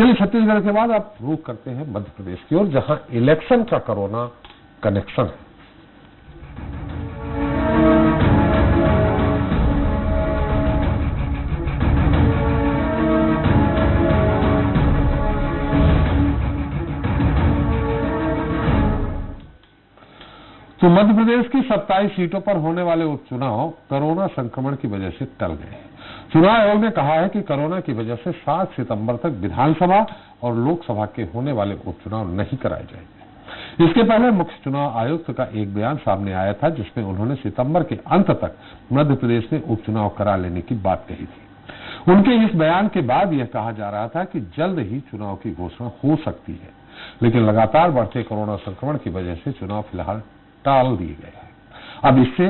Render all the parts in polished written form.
चलिए छत्तीसगढ़ के बाद आप रुख करते हैं मध्य प्रदेश की ओर, जहां इलेक्शन का कोरोना कनेक्शन है। तो मध्य प्रदेश की 27 सीटों पर होने वाले उपचुनाव कोरोना संक्रमण की वजह से टल गए हैं। चुनाव आयोग ने कहा है कि कोरोना की वजह से 7 सितंबर तक विधानसभा और लोकसभा के होने वाले उपचुनाव नहीं कराए जाएंगे। इसके पहले मुख्य चुनाव आयुक्त का एक बयान सामने आया था, जिसमें उन्होंने सितंबर के अंत तक मध्य प्रदेश में उपचुनाव करा लेने की बात कही थी। उनके इस बयान के बाद यह कहा जा रहा था कि जल्द ही चुनाव की घोषणा हो सकती है, लेकिन लगातार बढ़ते कोरोना संक्रमण की वजह से चुनाव फिलहाल टाल दिए गए हैं। अब इससे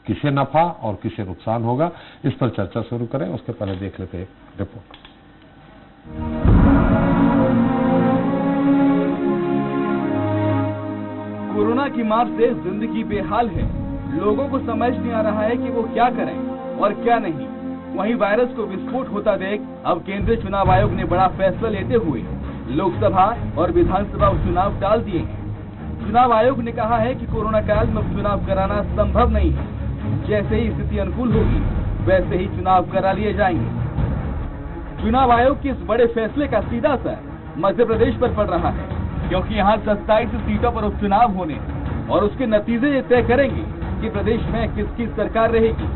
किसे नफा और किसे नुकसान होगा, इस पर चर्चा शुरू करें। उसके पहले देख लेते हैं रिपोर्ट। कोरोना की मार से जिंदगी बेहाल है। लोगों को समझ नहीं आ रहा है कि वो क्या करें और क्या नहीं। वहीं वायरस को विस्फोट होता देख अब केंद्रीय चुनाव आयोग ने बड़ा फैसला लेते हुए लोकसभा और विधानसभा उपचुनाव टाल दिए हैं। चुनाव आयोग ने कहा है कि कोरोना काल में उपचुनाव कराना संभव नहीं है। जैसे ही स्थिति अनुकूल होगी वैसे ही चुनाव करा लिए जाएंगे। चुनाव आयोग के इस बड़े फैसले का सीधा असर मध्य प्रदेश पर पड़ रहा है, क्योंकि यहाँ 27 सीटों पर उपचुनाव होने और उसके नतीजे ये तय करेंगे कि प्रदेश में किसकी सरकार रहेगी।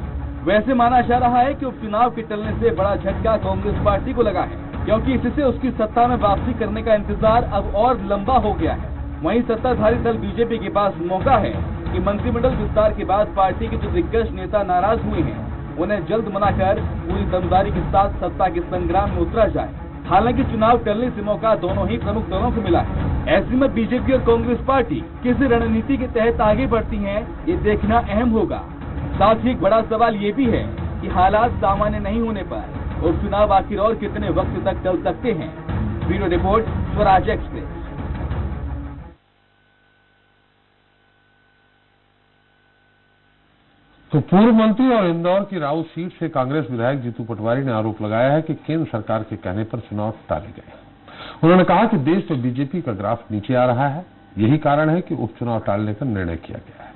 वैसे माना जा रहा है कि उपचुनाव के टलने से बड़ा झटका कांग्रेस पार्टी को लगा है, क्योंकि इससे उसकी सत्ता में वापसी करने का इंतजार अब और लंबा हो गया है। वहीं सत्ताधारी दल बीजेपी के पास मौका है कि मंत्रिमंडल विस्तार के बाद पार्टी के जो दिग्गज नेता नाराज हुए हैं उन्हें जल्द मनाकर पूरी दमदारी के साथ सत्ता के संग्राम में उतरा जाए। हालांकि चुनाव टलने से मौका दोनों ही प्रमुख दलों को मिला है। ऐसे में बीजेपी और कांग्रेस पार्टी किस रणनीति के तहत आगे बढ़ती हैं, ये देखना अहम होगा। साथ ही एक बड़ा सवाल ये भी है कि हालात सामान्य नहीं होने पर उपचुनाव आखिर और कितने वक्त तक टल सकते हैं। Bureau report, Swaraj express. तो पूर्व मंत्री और इंदौर की राऊ सीट से कांग्रेस विधायक जीतू पटवारी ने आरोप लगाया है कि केंद्र सरकार के कहने पर चुनाव टाले गए। उन्होंने कहा कि देश में बीजेपी का ग्राफ नीचे आ रहा है, यही कारण है कि उपचुनाव टालने का निर्णय किया गया है।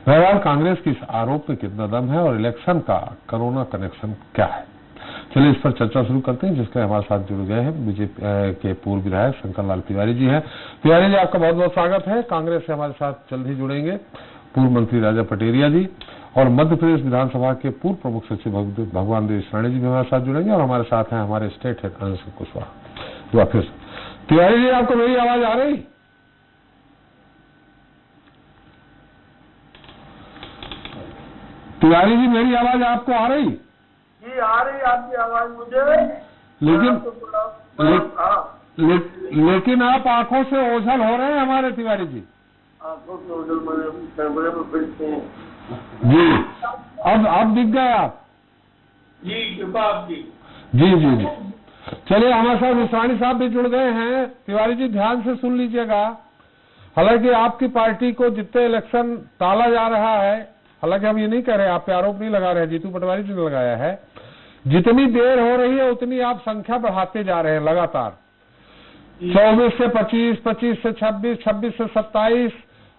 बहरहाल कांग्रेस के इस आरोप में कितना दम है और इलेक्शन का कोरोना कनेक्शन क्या है, चलिए इस पर चर्चा शुरू करते हैं। जिसके हमारे साथ जुड़ गए हैं बीजेपी के पूर्व विधायक शंकर लाल तिवारी जी हैं। तिवारी जी, आपका बहुत बहुत स्वागत है। कांग्रेस से हमारे साथ जल्द ही जुड़ेंगे पूर्व मंत्री राजा पटेरिया जी, और मध्य प्रदेश विधानसभा के पूर्व प्रमुख सचिव भगवान देव इसरानी जी भी हमारे साथ जुड़ेंगे, और हमारे साथ हैं हमारे स्टेट हेड अंश कुशवाहा। फिर तिवारी जी, आपको मेरी आवाज आ रही? तिवारी जी, मेरी आवाज आपको आ रही? जी आ रही आपकी आवाज मुझे, लेकिन आप आंखों से ओझल हो रहे हैं हमारे तिवारी जी। आंखों से ओझल जी, अब दिख गए आप? जी, कृपा आपकी। जी जी जी, चलिए हमारे साथ इसरानी साहब भी जुड़ गए हैं। तिवारी जी, ध्यान से सुन लीजिएगा। हालांकि आपकी पार्टी को जितने इलेक्शन टाला जा रहा है, हालांकि हम ये नहीं कह रहे, आप पे आरोप नहीं लगा रहे, जीतू पटवारी जी ने लगाया है, जितनी देर हो रही है उतनी आप संख्या बढ़ाते जा रहे हैं लगातार। 24 से 25, 25 से 26, 26 से 27,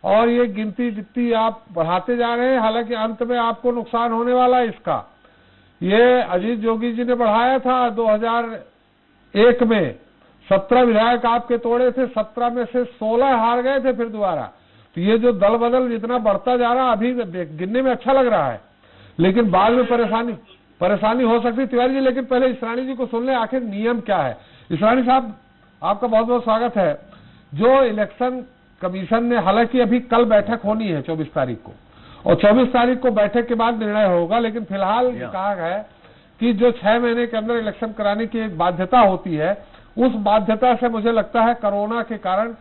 और ये गिनती जितनी आप बढ़ाते जा रहे हैं, हालांकि अंत में आपको नुकसान होने वाला है इसका। ये अजीत जोगी जी ने बढ़ाया था 2001 में, 17 विधायक आपके तोड़े थे, 17 में से 16 हार गए थे फिर दोबारा। तो ये जो दल बदल जितना बढ़ता जा रहा है, अभी गिनने में अच्छा लग रहा है, लेकिन बाद में परेशानी हो सकती है। तिवारी जी, लेकिन पहले इसरानी जी को सुन ले, आखिर नियम क्या है। इसरानी साहब, आपका बहुत बहुत स्वागत है। जो इलेक्शन कमीशन ने, हालांकि अभी कल बैठक होनी है 24 तारीख को, और 24 तारीख को बैठक के बाद निर्णय होगा, लेकिन फिलहाल कहा है कि जो 6 महीने के अंदर इलेक्शन कराने की एक बाध्यता होती है, उस बाध्यता से मुझे लगता है कोरोना के कारण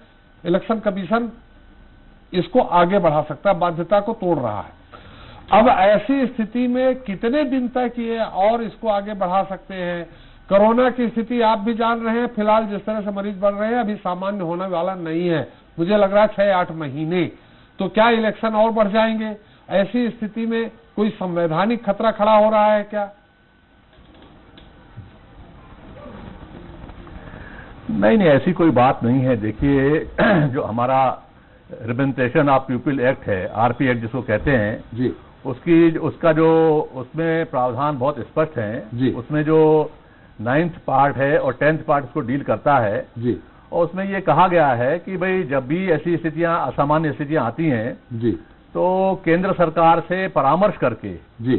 इलेक्शन कमीशन इसको आगे बढ़ा सकता है, बाध्यता को तोड़ रहा है। अब ऐसी स्थिति में कितने दिन तक ये और इसको आगे बढ़ा सकते हैं? कोरोना की स्थिति आप भी जान रहे हैं, फिलहाल जिस तरह से मरीज बढ़ रहे हैं, अभी सामान्य होने वाला नहीं है। मुझे लग रहा है 6-8 महीने, तो क्या इलेक्शन और बढ़ जाएंगे? ऐसी स्थिति में कोई संवैधानिक खतरा खड़ा हो रहा है क्या? नहीं नहीं, ऐसी कोई बात नहीं है। देखिए जो हमारा रिप्रेजेंटेशन ऑफ पीपल एक्ट है, आरपी एक्ट जिसको कहते हैं जी उसका जो उसमें प्रावधान बहुत स्पष्ट जी। हैं। उसमें जो 9th पार्ट है और 10th पार्ट उसको डील करता है जी और उसमें ये कहा गया है कि भाई जब भी ऐसी स्थितियां, असामान्य स्थितियां आती हैं जी तो केंद्र सरकार से परामर्श करके जी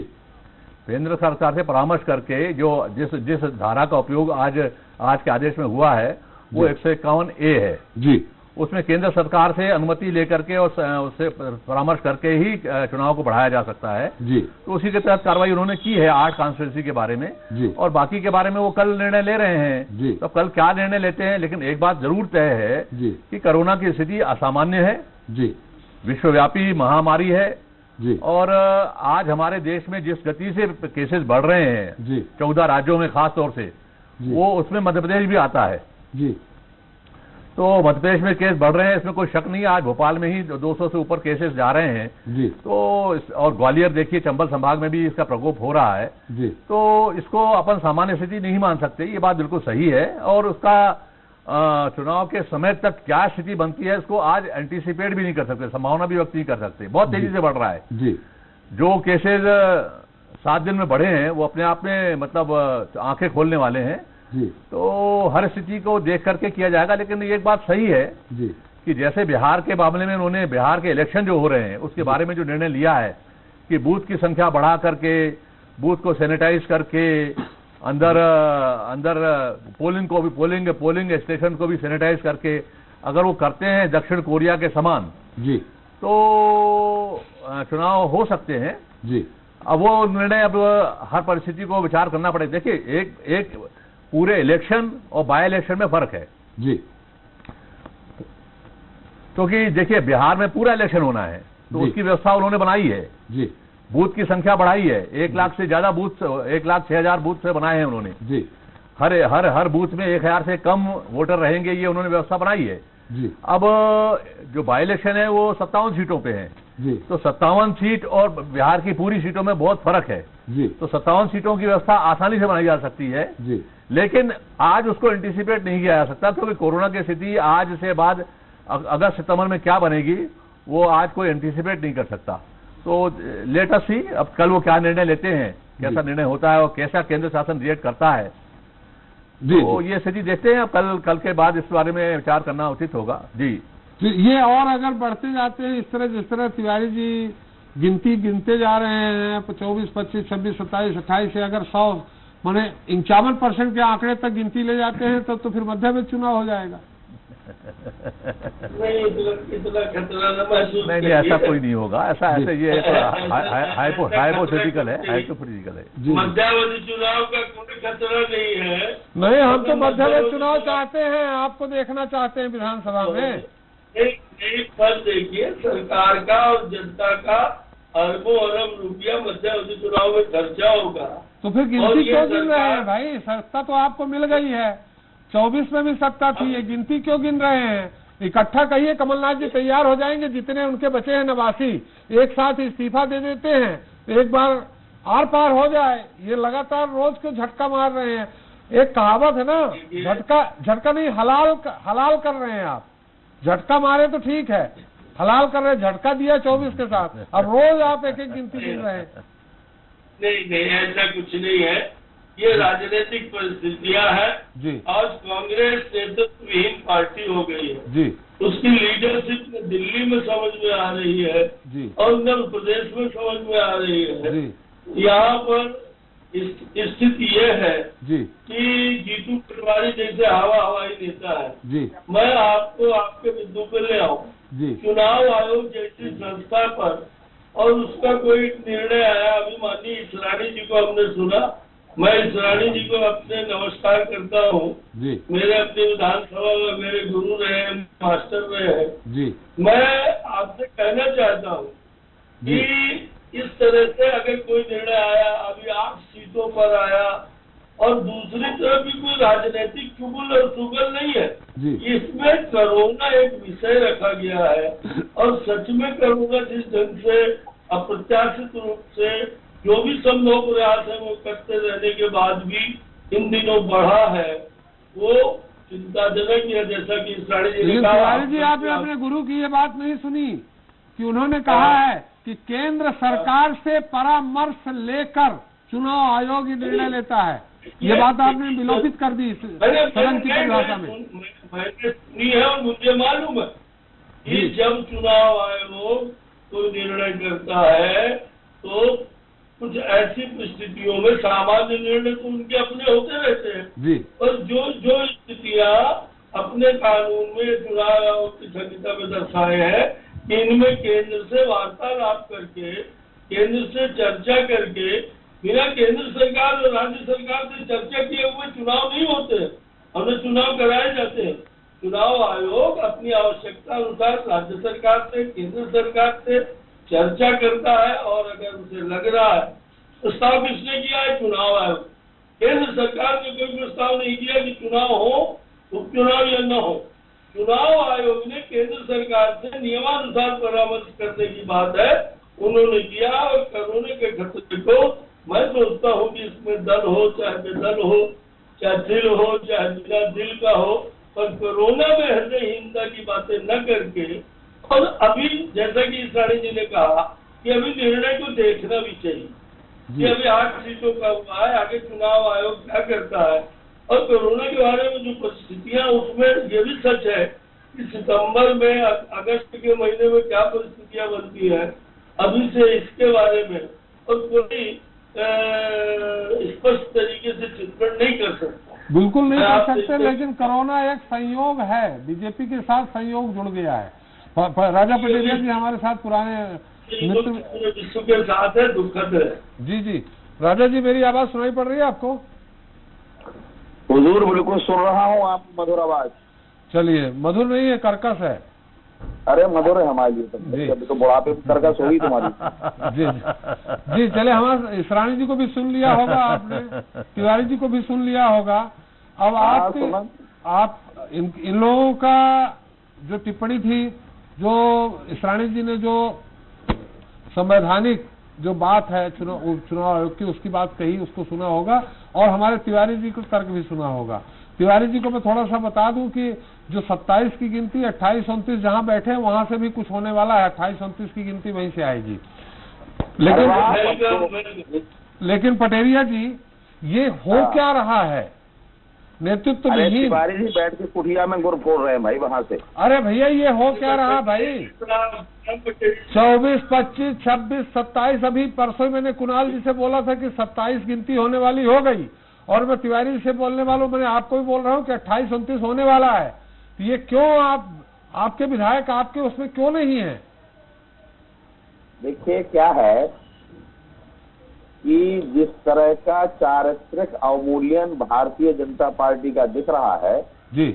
जो जिस धारा का उपयोग आज के आदेश में हुआ है वो 151A है जी उसमें केंद्र सरकार से अनुमति लेकर के और उससे परामर्श करके ही चुनाव को बढ़ाया जा सकता है जी। तो उसी के तहत कार्रवाई उन्होंने की है 8 कॉन्स्टिट्यूंसी के बारे में जी और बाकी के बारे में वो कल निर्णय ले रहे हैं जी। तो कल क्या निर्णय लेते हैं, लेकिन एक बात जरूर तय है जी कि कोरोना की स्थिति असामान्य है, जी विश्वव्यापी महामारी है जी और आज हमारे देश में जिस गति से केसेस बढ़ रहे हैं जी 14 राज्यों में खास तौर से जी वो उसमें मध्य प्रदेश भी आता है। जी तो मध्य प्रदेश में केस बढ़ रहे हैं, इसमें कोई शक नहीं है। आज भोपाल में ही 200 से ऊपर केसेस जा रहे हैं जी तो और ग्वालियर देखिए, चंबल संभाग में भी इसका प्रकोप हो रहा है जी तो इसको अपन सामान्य स्थिति नहीं मान सकते, ये बात बिल्कुल सही है। और उसका चुनाव के समय तक क्या स्थिति बनती है इसको आज एंटीसिपेट भी नहीं कर सकते, संभावना भी व्यक्त नहीं कर सकते, बहुत तेजी से बढ़ रहा है। जी जो केसेज 7 दिन में बढ़े हैं वो अपने आप में मतलब आंखें खोलने वाले हैं। जी तो हर स्थिति को देख करके किया जाएगा, लेकिन एक बात सही है जी कि जैसे बिहार के मामले में उन्होंने बिहार के इलेक्शन जो हो रहे हैं उसके बारे में जो निर्णय लिया है कि बूथ की संख्या बढ़ा करके, बूथ को सैनिटाइज करके, अंदर पोलिंग स्टेशन को भी सैनिटाइज करके अगर वो करते हैं दक्षिण कोरिया के समान जी तो चुनाव हो सकते हैं। जी अब वो निर्णय अब हर परिस्थिति को विचार करना पड़ेगा। देखिए एक पूरे इलेक्शन और बाय इलेक्शन में फर्क है जी क्योंकि देखिए बिहार में पूरा इलेक्शन होना है तो जी। उसकी व्यवस्था उन्होंने बनाई है, जी बूथ की संख्या बढ़ाई है, 1 लाख से ज्यादा बूथ, 1,06,000 बूथ से बनाए हैं उन्होंने। जी हर बूथ में 1,000 से कम वोटर रहेंगे, ये उन्होंने व्यवस्था बनाई है। जी अब जो बाय इलेक्शन है वो 57 सीटों पे है जी तो 57 सीट और बिहार की पूरी सीटों में बहुत फर्क है। जी तो 57 सीटों की व्यवस्था आसानी से बनाई जा सकती है, जी लेकिन आज उसको एंटीसिपेट नहीं किया जा सकता क्योंकि कोरोना की स्थिति आज से बाद अगस्त सितंबर में क्या बनेगी वो आज कोई एंटीसिपेट नहीं कर सकता। तो लेट अस सी अब कल वो क्या निर्णय लेते हैं, कैसा निर्णय होता है और कैसा केंद्र शासन रिएक्ट करता है। जी तो ये स्थिति देखते हैं, अब कल के बाद इस बारे में विचार करना उचित होगा। जी तो ये और अगर बढ़ते जाते हैं इस तरह, जिस तरह तिवारी जी गिनती गिनते जा रहे हैं 24, 25, 26, 27, 28 से अगर 100 माने 51% के आंकड़े तक गिनती ले जाते हैं तो फिर मध्य में चुनाव हो जाएगा। नहीं इतना खतरा न महसूस नहीं ऐसा कोई नहीं होगा, ऐसे ये हाइपोथेटिकल है जी मध्यावधि चुनाव का कोई खतरा नहीं है। नहीं, हम तो मध्य में चुनाव चाहते हैं, आपको देखना चाहते हैं विधानसभा में। एक फल देखिए, सरकार का और जनता का अरबों अरब रुपया मध्यावधि चुनाव में खर्चा होगा। तो फिर और गिनती ये क्यों गिन रहे हैं सरकार- भाई? सत्ता तो आपको मिल गई है, 24 में भी सत्ता थी, ये गिनती क्यों गिन रहे हैं? इकट्ठा कहिए, कमलनाथ जी तैयार हो जाएंगे, जितने उनके बचे हैं 89 एक साथ इस्तीफा दे देते हैं, एक बार आर पार हो जाए। ये लगातार रोज को झटका मार रहे हैं। एक कहावत है ना, झटका नहीं हलाल कर रहे हैं आप। झटका मारे तो ठीक है, हलाल कर रहे हैं, झटका दिया 24 के साथ, और रोज आप एक गिनती गिन रहे हैं। नहीं ऐसा कुछ नहीं है, ये राजनीतिक परिस्थितियां हैं जी आज कांग्रेस नेतृत्वहीन पार्टी हो गई है। जी उसकी लीडरशिप दिल्ली में समझ में आ रही है जी और उत्तर प्रदेश में समझ में आ रही है। जी यहाँ पर स्थिति ये है जी कि जीतू पटवारी जैसे हवाई नेता है, जी मैं आपको आपके बिंदु पर ले आऊं। जी चुनाव आयोग जैसी संस्था पर और उसका कोई निर्णय आया, अभी माननीय इसरानी जी को हमने सुना, मैं इसरानी जी को अपने नमस्कार करता हूँ। जी मेरे अपनी विधानसभा में मेरे गुरु रहे, मास्टर रहे हैं। जी मैं आपसे कहना चाहता हूँ कि इस तरह से अगर कोई निर्णय आया, अभी 8 सीटों पर आया, और दूसरी तरफ भी कोई राजनीतिक चुगल और चुगल नहीं है, इसमें कोरोना एक विषय रखा गया है। और सच में कोरोना जिस ढंग से अप्रत्याशित रूप से जो भी संभव प्रयास है वो करते रहने के बाद भी इन दिनों बढ़ा है, वो चिंताजनक है, जैसा कि इसरानी जी ने लेकिन कहा। तिवारी जी, आपने अपने गुरु की ये बात नहीं सुनी कि उन्होंने कहा है कि केंद्र सरकार से परामर्श लेकर चुनाव आयोग ही निर्णय लेता है। ये बात आपने विलोपित कर दी सदन की परिभाषा में। मैंने सुनी है और मुझे मालूम है कि जब चुनाव आयोग कोई निर्णय करता है तो कुछ ऐसी परिस्थितियों में सामान्य निर्णय तो उनके अपने होते रहते हैं जी। और जो स्थितियां अपने कानून में चुनाव आयोग की संहिता में दर्शाए हैं, इनमें केंद्र से वार्तालाप करके, केंद्र से चर्चा करके, बिना केंद्र सरकार और राज्य सरकार से चर्चा किए हुए चुनाव नहीं होते। हमने चुनाव कराए जाते हैं। चुनाव आयोग अपनी आवश्यकता अनुसार राज्य सरकार से, केंद्र सरकार से चर्चा करता है और अगर उसे लग रहा है, प्रस्ताव किसने किया है? चुनाव आयोग। केंद्र सरकार ने कोई प्रस्ताव नहीं किया कि चुनाव हो, उपचुनाव या न हो। चुनाव आयोग ने केंद्र सरकार से नियमानुसार परामर्श करने की बात है, उन्होंने किया और कोरोना के खतरे को मैं सोचता हूँ कि इसमें दल हो चाहे बेदल हो, चाहे दिल हो चाहे बिना दिल का हो, पर कोरोना में हृदयहीनता की बातें न करके, और अभी जैसा कि इसरानी जी ने कहा कि अभी निर्णय को देखना भी चाहिए कि अभी 8 सीटों का हुआ है, आगे चुनाव आयोग क्या करता है। और कोरोना के बारे में जो परिस्थितियां, उसमें ये भी सच है कि सितंबर में, अगस्त के महीने में क्या परिस्थितियां बनती है, अभी से इसके बारे में और कोई स्पष्ट तरीके से चित्रण नहीं कर सकता। बिल्कुल नहीं कर सकते, लेकिन कोरोना एक संयोग है, बीजेपी के साथ संयोग जुड़ गया है। राजा पटेरिया जी हमारे साथ पुराने मित्र, पूरे विश्व के साथ है, दुखद है। जी जी। राजा जी, मेरी आवाज सुनाई पड़ रही है आपको? हुजूर बिल्कुल सुन रहा हूँ, आप मधुर आवाज। चलिए, मधुर नहीं है, कर्कश है। अरे मधुर है हमारी जी, अभी तो बुढ़ापे में कर्कश होगी तुम्हारी। जी जी। चले, हमारे इसरानी जी को भी सुन लिया होगा आपने, तिवारी जी को भी सुन लिया होगा। अब आप इन लोगों का जो टिप्पणी थी, जो इसरानी जी ने जो संवैधानिक जो बात है चुनाव आयोग की, उसकी बात कही, उसको सुना होगा और हमारे तिवारी जी को तर्क भी सुना होगा। तिवारी जी को मैं थोड़ा सा बता दूं कि जो 27 की गिनती 28-29 जहां बैठे हैं वहां से भी कुछ होने वाला है। 28-29 की गिनती वहीं से आएगी। लेकिन पटेरिया जी, ये हो क्या रहा है? नेतृत्व तो नहीं। तिवारी जी बैठ के कुटिया में गुर फोड़ रहे हैं भाई वहां से। अरे भैया, ये हो क्या रहा भाई? 24, 25, 26, 27, अभी परसों मैंने कुणाल जी से बोला था कि 27 गिनती होने वाली हो गई, और मैं तिवारी जी से बोलने वाला हूँ, मैंने आपको भी बोल रहा हूँ कि 28-29 होने वाला है। तो ये क्यों आपके विधायक आपके उसमें क्यों नहीं है? देखिए क्या है कि जिस तरह का चारित्रिक अवमूल्यन भारतीय जनता पार्टी का दिख रहा है जी,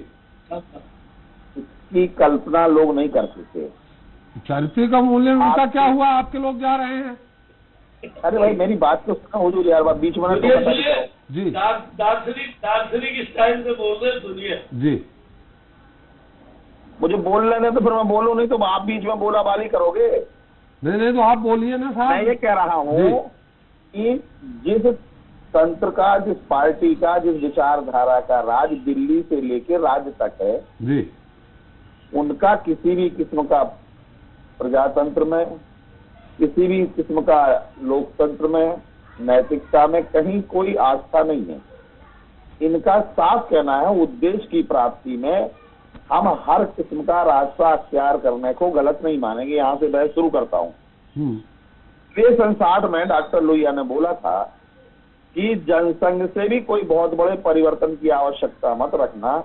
इसकी कल्पना लोग नहीं कर सकते। चारित्रिक अवमूल्यन उनका क्या हुआ? आपके लोग जा रहे हैं। अरे भाई मेरी बात तो सुना हुजूर यार, बीच में जी दार्शनिक स्टाइल से बोल रहे, सुनिए जी। मुझे बोल लेने तो फिर मैं बोलूं, नहीं तो आप बीच में बोला बाली करोगे। नहीं, तो आप बोलिए ना साहब। मैं ये कह रहा हूँ कि जिस तंत्र का, जिस पार्टी का, जिस विचारधारा का राज दिल्ली से लेकर राज्य तक है जी, उनका किसी भी किस्म का प्रजातंत्र में, किसी भी किस्म का लोकतंत्र में, नैतिकता में कहीं कोई आस्था नहीं है। इनका साफ कहना है उद्देश्य की प्राप्ति में हम हर किस्म का रास्ता अख्तियार करने को गलत नहीं मानेंगे। यहाँ से बहस शुरू करता हूँ। 1960 में डॉक्टर लोहिया ने बोला था कि जनसंघ से भी कोई बहुत बड़े परिवर्तन की आवश्यकता मत रखना,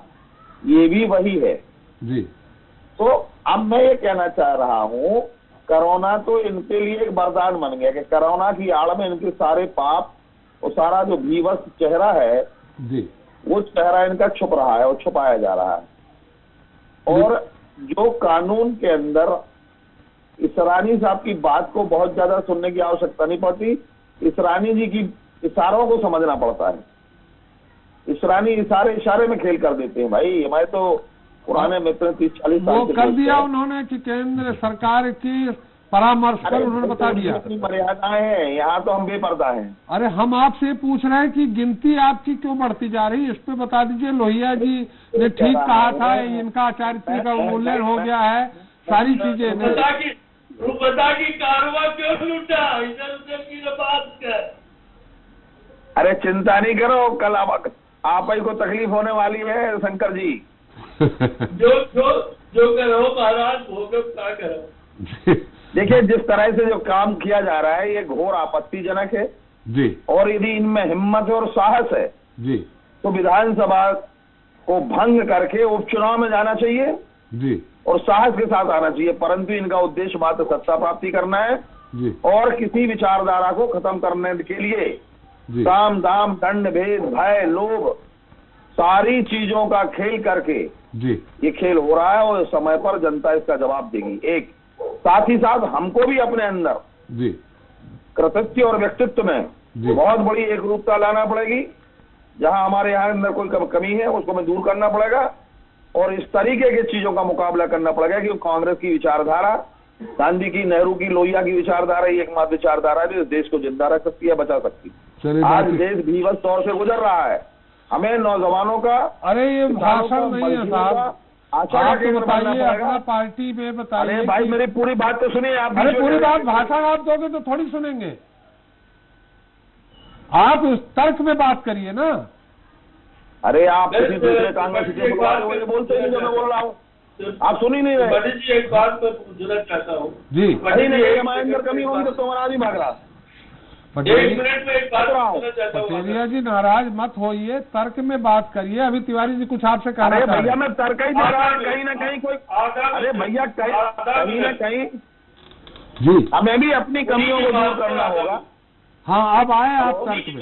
ये भी वही है जी। तो अब मैं ये कहना चाह रहा हूँ, कोरोना तो इनके लिए एक वरदान बन गया कि कोरोना की आड़ में इनके सारे पाप और सारा जो भीवस्त चेहरा है जी, वो चेहरा इनका छुप रहा है और छुपाया जा रहा है। और जो कानून के अंदर इसरानी साहब की बात को बहुत ज्यादा सुनने की आवश्यकता नहीं पड़ती, इसरानी जी की इशारों को समझना पड़ता है। इसरानी इशारे में खेल कर देते हैं भाई। हमारे तो पुराने मित्र 30-40 साल वो कर दिया उन्होंने कि केंद्र सरकार की परामर्श कर उन्होंने बता दिया। अपनी मर्यादाएं हैं, यहाँ तो हम बेपर्दा हैं। अरे हम आपसे पूछ रहे हैं कि गिनती आपकी क्यों बढ़ती जा रही है, इस पे बता दीजिए। लोहिया जी ने ठीक कहा था, इनका चारित्र का उल्लंघन हो गया है, सारी चीजें। रुपता की कारवा क्यों लूटा, इधर उधर की बात कर। अरे चिंता नहीं करो, कल आप ही को तकलीफ होने वाली है शंकर जी। जो करो महाराज, भोगव क्या करो। देखिए जिस तरह से जो काम किया जा रहा है ये घोर आपत्तिजनक है जी। और यदि इनमें हिम्मत और साहस है जी तो विधानसभा को भंग करके उपचुनाव में जाना चाहिए जी और साहस के साथ आना चाहिए, परंतु इनका उद्देश्य मात्र सत्ता प्राप्ति करना है जी और किसी विचारधारा को खत्म करने के लिए जी साम दाम दंड भेद भय लोभ सारी चीजों का खेल करके जी ये खेल हो रहा है और समय पर जनता इसका जवाब देगी। एक साथ ही साथ हमको भी अपने अंदर जी कृतित्व और व्यक्तित्व में जी। बहुत बड़ी एक रूपता लाना पड़ेगी। जहां हमारे यहाँ अंदर कोई कमी है उसको हमें दूर करना पड़ेगा और इस तरीके की चीजों का मुकाबला करना पड़ेगा कि कांग्रेस की विचारधारा, गांधी की, नेहरू की, लोहिया की विचारधारा ही एकमात्र विचारधारा है जो देश को जिंदा रख सकती है, बचा सकती है। आज देश भीवस दौर से गुजर रहा है, हमें नौजवानों का, अरे ये भाषण नहीं है साहब, आप तो बताइए अपना पार्टी में बताइए। अरे भाई मेरी पूरी बात तो सुनिए आप। अरे पूरी बात भाषण आप दोगे तो थोड़ी सुनेंगे, आप उस तर्क में बात करिए ना। अरे आप किसी दूसरे कांग्रेस के बोलते हैं जो मैं बोल रहा हूँ, आप सुन ही नहीं रहे। पंडित जी एक बात मैं पूछना चाहता हूँ जी। नहीं हमारे अंदर कमी होगी तो तुम्हारा आदमी भाग रहा। एक मिनट में एक बात पूछना चाहता हूँ। पटेरिया जी नाराज मत होइए, तर्क में बात करिए। अभी तिवारी जी कुछ आपसे कहना अरे चाह रहे भैया हैं। मैं तर्क ही दे रहा हूँ, कहीं ना कहीं कोई, अरे भैया कहीं ना कहीं जी हमें भी अपनी कमियों को दूर करना होगा। हाँ अब आए आप तर्क में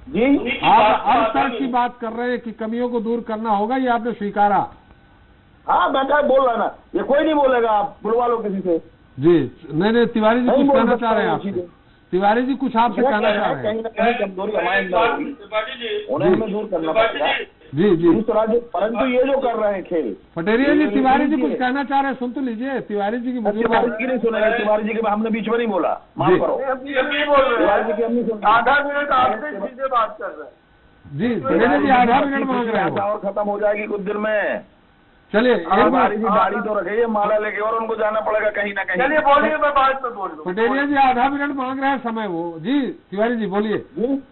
जी। आप अब तर्क की बात कर रहे हैं कि कमियों को दूर करना होगा, ये आपने स्वीकारा। हाँ बैठा बोल रहा ना, ये कोई नहीं बोलेगा, आप बुलवा लो किसी से। जी नहीं तिवारी जी नहीं कुछ बोल कहना सकता चाह रहे हैं वो आपसे। चीजें। तिवारी जी कुछ आपसे कहना चाह रहे हैं। कहीं ना कहीं कमजोरी हमारे अंदर होगी, उन्हें हमें दूर करना पड़ेगा। जी जी इस तरह से, परंतु ये जो कर रहे हैं खेल, पटेरिया जी तिवारी जी कुछ कहना चाह रहे हैं, सुन तो लीजिए। तिवारी जी की बुजुर्ग तिवारी जी नहीं सुनेंगे, तिवारी जी के हमने बीच में नहीं बोला, माफ जी। करो। तिवारी जी की हम नहीं सुन, आधा मिनट आपसे सीधे बात कर रहे हैं। जी पटेरिया जी आधा मिनट मांग रहे हैं। और खत्म हो जाएगी कुछ दिन में। चलिए तिवारी जी गाड़ी तो रखे माला लेके और उनको जाना पड़ेगा कहीं ना कहीं। चलिए बोलिए, मैं बात पे बोल दूं। पटेरिया जी आधा मिनट मांग रहे हैं समय वो। जी तिवारी जी बोलिए।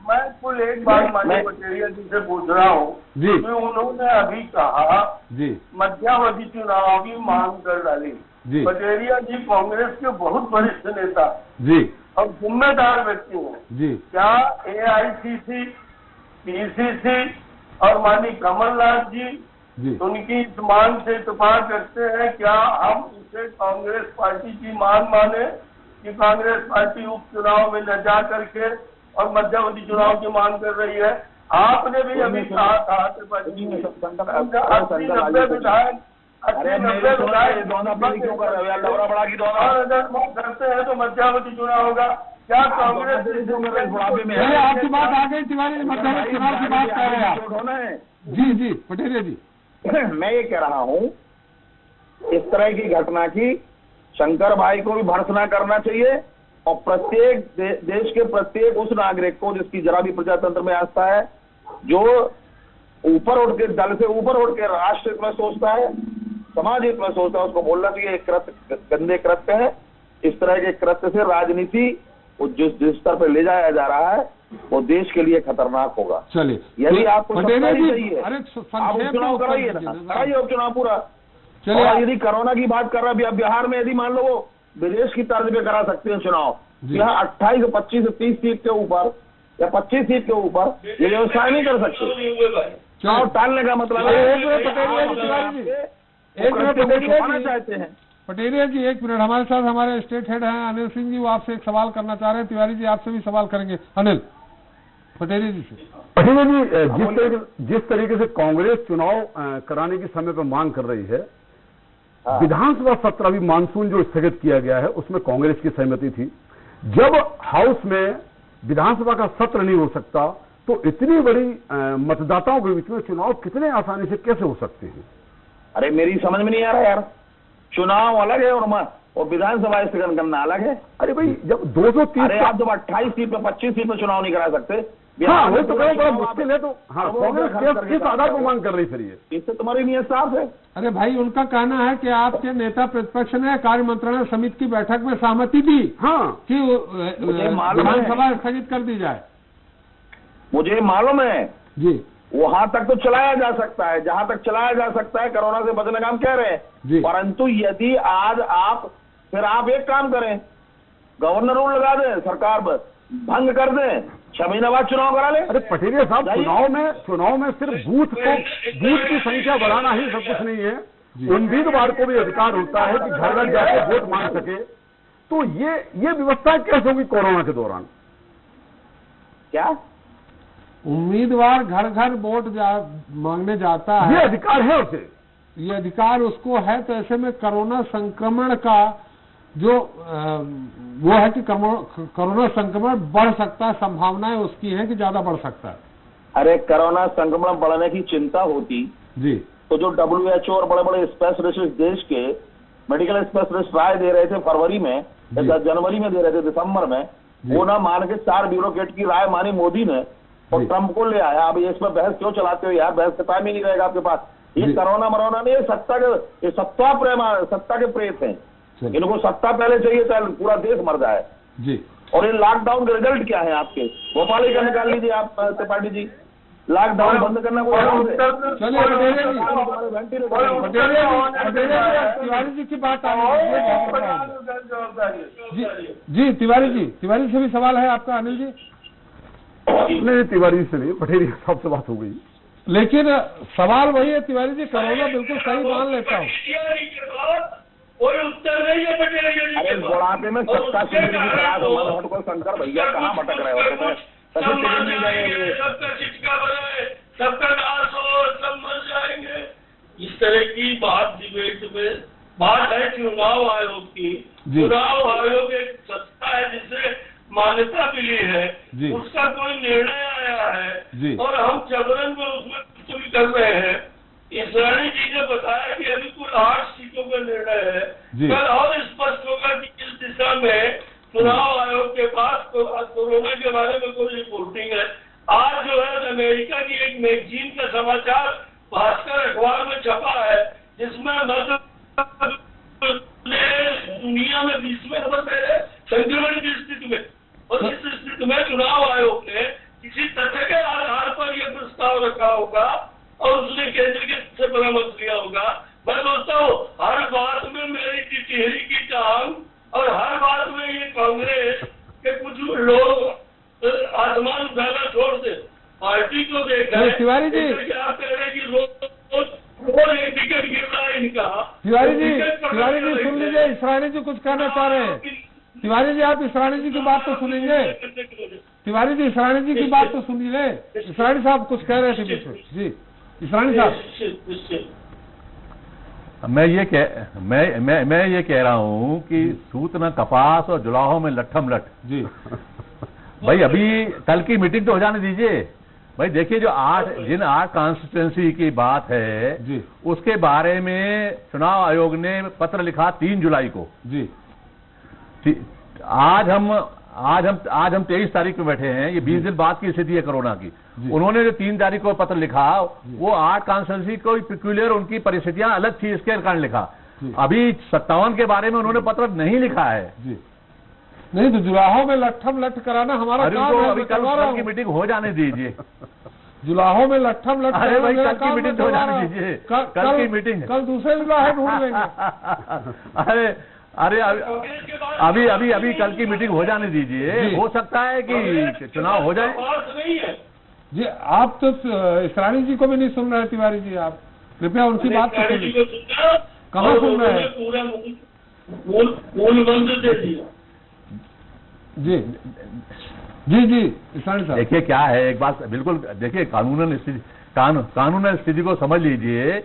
मैं कुल एक बात माननीय पटेरिया जी से पूछ रहा हूँ जी। कि उन्होंने अभी कहा जी मध्यावधि चुनाव की मांग कर डाली। जी पटेरिया जी कांग्रेस के बहुत वरिष्ठ नेता जी और जिम्मेदार व्यक्ति हैं। जी क्या AICC, PCC और माननीय कमलनाथ जी जी उनकी इस मांग से इत्तेफाक रखते हैं? क्या हम इसे कांग्रेस पार्टी की मांग माने कि कांग्रेस पार्टी उपचुनाव में न जा करके और मध्यावधि चुनाव की मांग कर रही है? आपने भी अभी कहा था 80-90 विधायक करते हैं तो मध्यावधि चुनाव होगा। क्या कांग्रेस चलिए आपकी बात आ गई तिवारी जी, मध्यावधि चुनाव की बात कर रहे हैं आप। जी जी पटेरिया जी मैं ये कह रहा हूँ इस तरह की घटना की शंकर भाई को भी भर्त्सना करना चाहिए और प्रत्येक देश के प्रत्येक उस नागरिक को जिसकी जरा भी प्रजातंत्र में आस्था है, जो ऊपर उठ के दल से ऊपर उठ के राष्ट्र हित में सोचता है, समाज हित में सोचता है, उसको बोलना चाहिए कृत्य गंदे कृत्य है। इस तरह के कृत्य से राजनीति जिस स्तर पर ले जाया जा रहा है वो देश के लिए खतरनाक होगा। चलिए यदि आपको पटेरिया जी चाहिए अरे आप उपचुनाव कराइए ना, कराइए उपचुनाव पूरा। चलिए और यदि कोरोना की बात कर रहा है, अब बिहार में यदि मान लो वो विदेश की तर्ज पे करा सकते हैं चुनाव, यहाँ 28, 25, 30 सीट के ऊपर या 25 सीट के ऊपर ये व्यवस्था नहीं कर सकते। चुनाव टालने का मतलब चाहते हैं। पटेरिया जी एक मिनट, हमारे साथ हमारे स्टेट हेड हैं अनिल सिंह जी, वो आपसे एक सवाल करना चाह रहे हैं। तिवारी जी आपसे भी सवाल करेंगे। अनिल पटेरिया जी से। पटेरिया जी जिस तरीके से कांग्रेस चुनाव कराने की समय पर मांग कर रही है, विधानसभा सत्र अभी मानसून जो स्थगित किया गया है उसमें कांग्रेस की सहमति थी। जब हाउस में विधानसभा का सत्र नहीं हो सकता तो इतनी बड़ी मतदाताओं के बीच में चुनाव कितने आसानी से कैसे हो सकते हैं? अरे मेरी समझ में नहीं आ रहा यार, चुनाव अलग है और और विधानसभा स्थगन करना अलग है। अरे भाई जब 230 अरे आप जब 28 सीट पे 25 सीट पे चुनाव नहीं करा सकते, हाँ वो तो बड़ा मुश्किल है। तो हाँ कांग्रेस किस आधार पर मांग कर रही फिर ये? इससे तुम्हारी नियत साफ है। अरे भाई उनका कहना है कि आपके नेता प्रतिपक्ष ने कार्य मंत्रणा समिति की बैठक में सहमति दी हाँ कि मुझे मालूम है। विधानसभा स्थगित कर दी जाए। मुझे मालूम है जी वहां तक तो चलाया जा सकता है, जहां तक चलाया जा सकता है कोरोना से बचने का हम कह रहे जी। हैं। परंतु यदि आज आप एक काम करें, गवर्नर रूल लगा दें, सरकार भंग कर दें, 6 महीने बाद चुनाव करा ले। अरे पटेरिया साहब चुनाव में सिर्फ बूथ की संख्या बढ़ाना ही सब कुछ नहीं है। उम्मीदवार को भी अधिकार होता है कि घर घर जाकर वोट मांग सके। तो ये व्यवस्था कैसे होगी कोरोना के दौरान? क्या उम्मीदवार घर घर वोट मांगने जाता है, ये अधिकार है उसे, ये अधिकार उसको है। तो ऐसे में कोरोना संक्रमण का जो वो है कि कोरोना संक्रमण बढ़ सकता है, संभावनाएं उसकी है कि ज्यादा बढ़ सकता है। अरे कोरोना संक्रमण बढ़ने की चिंता होती जी तो जो WHO और बड़े बड़े स्पेशलिस्ट देश के मेडिकल स्पेशलिस्ट राय दे रहे थे फरवरी में, जनवरी में दे रहे थे, दिसंबर में, वो ना मान के 4 ब्यूरोक्रेट की राय मानी मोदी ने और ट्रंप को ले आया। अब इसमें बहस क्यों चलाते हो यार? बहस का टाइम ही नहीं रहेगा आपके पास। ये कोरोना मरोना नहीं, ये सत्ता के प्रेत हैं। इनको सत्ता पहले चाहिए तो पूरा देश मर जाए जी। और ये लॉकडाउन के रिजल्ट क्या है आपके? भोपाल ही का निकाल लीजिए आप त्रिपाठी जी। लॉकडाउन बंद करना कोई चलिए तिवारी जी की बात आ जी। तिवारी जी से भी सवाल है आपका अनिल जी? नहीं तिवारी से नहीं, पटेरिया साहब से बात हो गई। लेकिन सवाल वही है तिवारी जी, कोरोना बिल्कुल सही मान लेता हूँ, कोई उत्तर नहीं है पटेरिया जी। अरे बुढ़ापे में सत्ता को शंकर भैया कहाँ भटक रहे हो तुम्हें? सबका चिटका बनाए, सबका नाश हो, सब मर जाएंगे, इस तरह की बात डिबेट में बात है चुनाव आयोग की। चुनाव आयोग एक संस्था है जिसे मान्यता मिली है, उसका कोई निर्णय आया है और हम जबरन में उसमें कुछ भी कर रहे हैं। इसरानी जी ने बताया कि अभी कुल 8 सीटों का निर्णय है। कल और स्पष्ट होगा कि किस दिशा में चुनाव आयोग के पास कोरोना के बारे में कोई रिपोर्टिंग है। आज जो है अमेरिका की एक मैगजीन का समाचार भास्कर अखबार में छपा है, जिसमें दुनिया में 20वें नंबर पे है संक्रमण की स्थिति में। और इस स्थिति में चुनाव आयोग ने किसी तथ्य के आधार पर यह प्रस्ताव रखा होगा और उसने केंद्र के परामर्श लिया होगा। मैं सोचता हूँ हर बात में मेरी टिहरी की टांग और हर बात में ये कांग्रेस के कुछ लोग आसमान उठाना छोड़ दे, पार्टी को देखा है। तिवारी जी क्या कह रहे कि रोज एक टिकट गिर रहा है इनका। तिवारी जी सुन लीजिए, इसरानी जी कुछ कहना चाह रहे हैं। तिवारी जी आप इसरानी जी की बात तो सुनेंगे। तिवारी जी इसरानी जी की बात तो सुनिए। इसरानी साहब कुछ कह रहे थे बीच में जी। इसरानी साहब मैं ये कह रहा हूं कि सूत न कपास और जुलाहों में लट्ठम लट जी। भाई अभी कल की मीटिंग तो हो जाने दीजिए। भाई देखिए जो जिन 8 कॉन्स्टिट्यूंसी की बात है जी, उसके बारे में चुनाव आयोग ने पत्र लिखा 3 जुलाई को जी। आज हम 23 तारीख में बैठे हैं, ये 20 दिन बाद की स्थिति है कोरोना की। उन्होंने जो 3 तारीख को पत्र लिखा वो 8 कॉन्स्टिट्यूंसी को पिक्यूलियर उनकी परिस्थितियां अलग थी इसके कारण लिखा। अभी 57 के बारे में उन्होंने पत्र नहीं लिखा है जी। नहीं तो जुलाहों में लट्ठम लट कराना हमारा काम है। अभी कल की मीटिंग हो जाने दीजिए। जुलाहों में लट्ठम लट। अरे भाई कल की मीटिंग हो जाने दीजिए। कल की मीटिंग कल दूसरे जुलाहे ढूंढ लेंगे। अभी कल की मीटिंग हो जाने दीजिए। हो सकता है कि चुनाव हो जाए जी। आप तो इसरानी जी को भी नहीं सुन रहे तिवारी जी, आप कृपया उनकी बात तो सुनिए। कहाँ सुन रहे हैं? पूरा मूल मंत्र दे दिया जी जी जी। इसरानी साहब देखिए क्या है, एक बात बिल्कुल देखिए, कानूनन स्थिति को समझ लीजिए।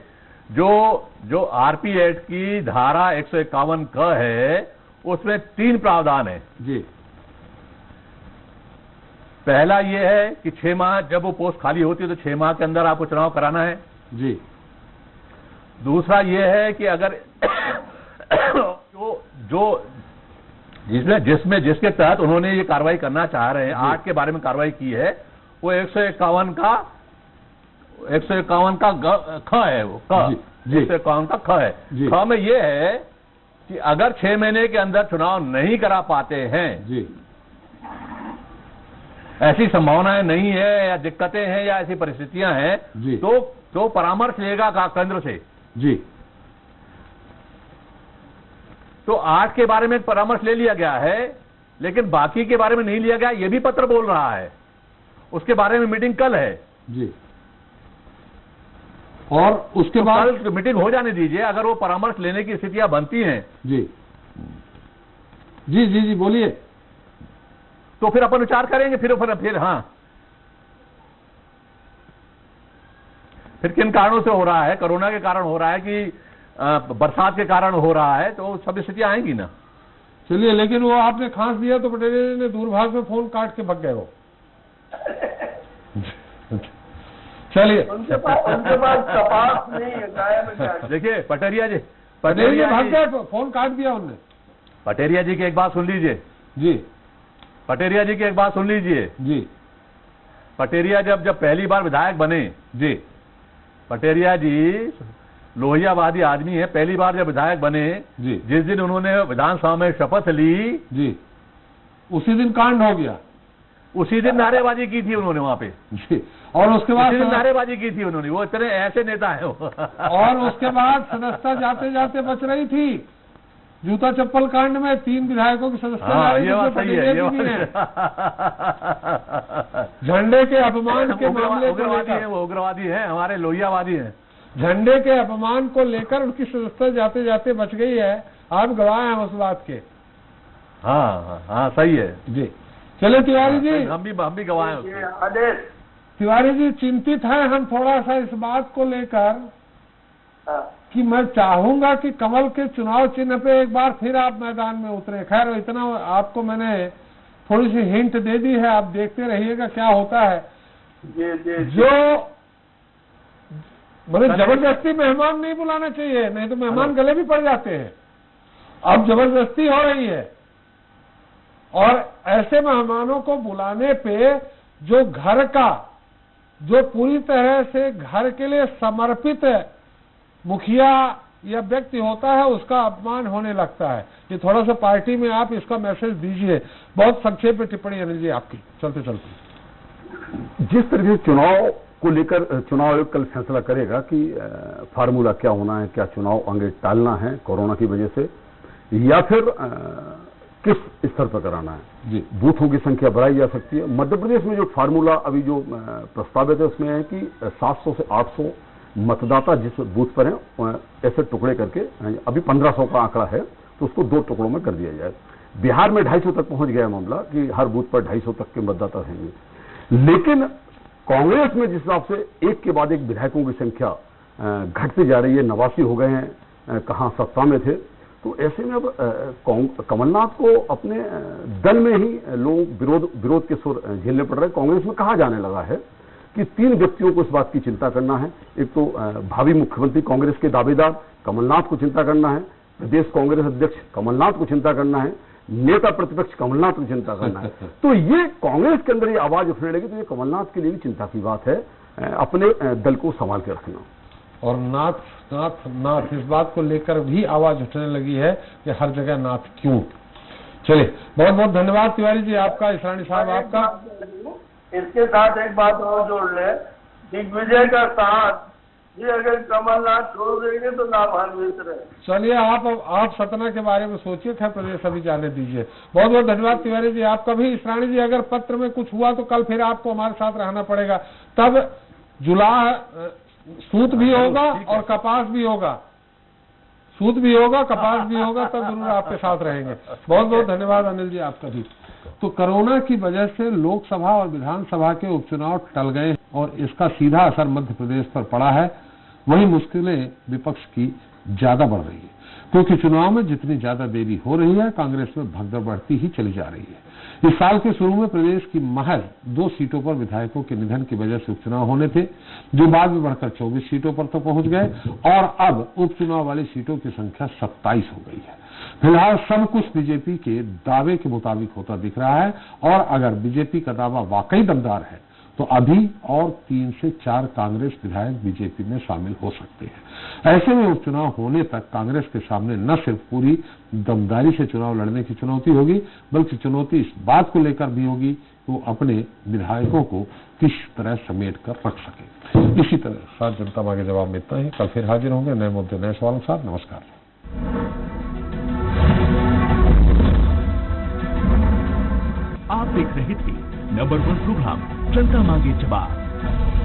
जो आरपी एक्ट की धारा 151 क है उसमें 3 प्रावधान है जी। पहला ये है कि 6 माह जब वो पोस्ट खाली होती है तो 6 माह के अंदर आपको चुनाव कराना है जी। दूसरा ये है कि अगर जो जिसके तहत उन्होंने ये कार्रवाई करना चाह रहे हैं, 8 के बारे में कार्रवाई की है, वो 151 का ख है, वो ख 151 का ख है। ख में ये है कि अगर 6 महीने के अंदर चुनाव नहीं करा पाते हैं, ऐसी संभावनाएं नहीं है या दिक्कतें हैं या ऐसी परिस्थितियां हैं, तो परामर्श लेगा केंद्र से। तो 8 के बारे में परामर्श ले लिया गया है, लेकिन बाकी के बारे में नहीं लिया गया, ये भी पत्र बोल रहा है। उसके बारे में मीटिंग कल है और उसके बाद कल मीटिंग हो जाने दीजिए। अगर वो परामर्श लेने की स्थितियां बनती हैं जी बोलिए, तो फिर अपन विचार करेंगे। फिर हाँ, फिर किन कारणों से हो रहा है, कोरोना के कारण हो रहा है कि बरसात के कारण हो रहा है, तो सब स्थितियां आएंगी ना। चलिए, लेकिन वो आपने खांस दिया तो पटेरिया ने दूरभाष में फोन काट के भग गए वो। चलिए, उनके पास कपास नहीं है, गाय में क्या। देखिए पटेरिया जी भग गए, फोन काट दिया उनने। पटेरिया जी की एक बात सुन लीजिए पटेरिया जी की एक बात सुन लीजिए पटेरिया जब पहली बार विधायक बने पटेरिया जी लोहियावादी आदमी है। पहली बार जब विधायक बने, जिस दिन उन्होंने विधानसभा में शपथ ली, उसी दिन कांड हो गया। उसी दिन नारेबाजी की थी उन्होंने वहां पे और उसके बाद नारेबाजी की थी उन्होंने। वो इतने ऐसे नेता है वो। और उसके बाद सदस्यता जाते जाते बच रही थी। जूता चप्पल कांड में 3 विधायकों की सदस्यता ये बात सही है। झंडे के अपमान के मामले को लेकर वो उग्रवादी है, हमारे लोहियावादी हैं। झंडे के अपमान को लेकर उनकी सदस्यता जाते जाते बच गई है। आप गवाह हैं उस बात के। हाँ सही है जी। चले तिवारी जी, हम भी गवाह हैं। तिवारी जी, चिंतित हैं हम थोड़ा सा इस बात को लेकर कि मैं चाहूंगा कि कमल के चुनाव चिन्ह पे एक बार फिर आप मैदान में उतरे। खैर, इतना आपको मैंने थोड़ी सी हिंट दे दी है, आप देखते रहिएगा क्या होता है। जो मतलब जबरदस्ती मेहमान नहीं बुलाना चाहिए, नहीं तो मेहमान गले भी पड़ जाते हैं। अब जबरदस्ती हो रही है और ऐसे मेहमानों को बुलाने पे जो घर का, जो पूरी तरह से घर के लिए समर्पित मुखिया या व्यक्ति होता है, उसका अपमान होने लगता है। ये थोड़ा सा पार्टी में आप इसका मैसेज दीजिए। बहुत संक्षेप में टिप्पणी अनिल जी आपकी, चलते चलते। जिस तरह से चुनाव को लेकर चुनाव आयोग कल फैसला करेगा कि फार्मूला क्या होना है, क्या चुनाव आगे टालना है कोरोना की वजह से, या फिर किस स्तर पर कराना है। बूथों की संख्या बढ़ाई जा सकती है। मध्य प्रदेश में जो फार्मूला अभी जो प्रस्तावित है उसमें है कि 700 से 800 मतदाता जिस बूथ पर हैं ऐसे टुकड़े करके, अभी 1500 का आंकड़ा है तो उसको 2 टुकड़ों में कर दिया जाए। बिहार में 250 तक पहुंच गया मामला कि हर बूथ पर 250 तक के मतदाता रहेंगे। लेकिन कांग्रेस में जिस हिसाब से एक के बाद एक विधायकों की संख्या घटती जा रही है, 89 हो गए हैं, कहां सत्ता में थे, तो ऐसे में अब कमलनाथ को अपने दल में ही लोग विरोध के सुर झेलने पड़ रहे हैं। कांग्रेस में कहा जाने लगा है कि 3 व्यक्तियों को इस बात की चिंता करना है। एक तो भावी मुख्यमंत्री कांग्रेस के दावेदार कमलनाथ को चिंता करना है, प्रदेश कांग्रेस अध्यक्ष कमलनाथ को चिंता करना है, नेता प्रतिपक्ष कमलनाथ को चिंता करना है। तो ये कांग्रेस के अंदर ये आवाज उठने लगी, तो ये कमलनाथ के लिए भी चिंता की बात है, अपने दल को संभाल के रखना। और नाथ इस बात को लेकर भी आवाज उठने लगी है कि हर जगह नाथ क्यों। चलिए, बहुत बहुत धन्यवाद तिवारी जी आपका, इसरानी साहब आपका। इसके साथ एक बात और जोड़ ले, दिग्विजय का साथ ये अगर कमलनाथ छोड़ देंगे तो लाभान्वित रहे। चलिए, आप सतना के बारे में सोचिए, खैर प्रदेश अभी जाने दीजिए। बहुत बहुत धन्यवाद तिवारी जी आपका भी। इसरानी जी, अगर पत्र में कुछ हुआ तो कल फिर आपको हमारे साथ रहना पड़ेगा, तब सूत भी होगा और कपास भी होगा, सूत भी होगा, कपास भी होगा, तब जरूर आपके साथ रहेंगे। बहुत बहुत धन्यवाद अनिल जी आपका भी। तो कोरोना की वजह से लोकसभा और विधानसभा के उपचुनाव टल गए और इसका सीधा असर मध्य प्रदेश पर पड़ा है। वही मुश्किलें विपक्ष की ज्यादा बढ़ रही है, क्योंकि चुनाव में जितनी ज्यादा देरी हो रही है, कांग्रेस में भगदड़ बढ़ती ही चली जा रही है। इस साल के शुरू में प्रदेश की महज 2 सीटों पर विधायकों के निधन की वजह से उपचुनाव होने थे, जो बाद में बढ़कर 24 सीटों पर तो पहुंच गए और अब उपचुनाव वाली सीटों की संख्या 27 हो गई है। फिलहाल सब कुछ बीजेपी के दावे के मुताबिक होता दिख रहा है और अगर बीजेपी का दावा वाकई दमदार है तो अभी और 3 से 4 कांग्रेस विधायक बीजेपी में शामिल हो सकते हैं। ऐसे में उपचुनाव होने तक कांग्रेस के सामने न सिर्फ पूरी दमदारी से चुनाव लड़ने की चुनौती होगी, बल्कि चुनौती इस बात को लेकर भी होगी कि वो अपने विधायकों को किस तरह समेट कर रख सके। इसी तरह साथ जनता मांगे जवाब में इतना ही। कल फिर हाजिर होंगे नए मुद्दे नए सवालों के साथ। नमस्कार। आप देख रहे थे नंबर 1 प्रोग्राम जनता मांगे जवाब।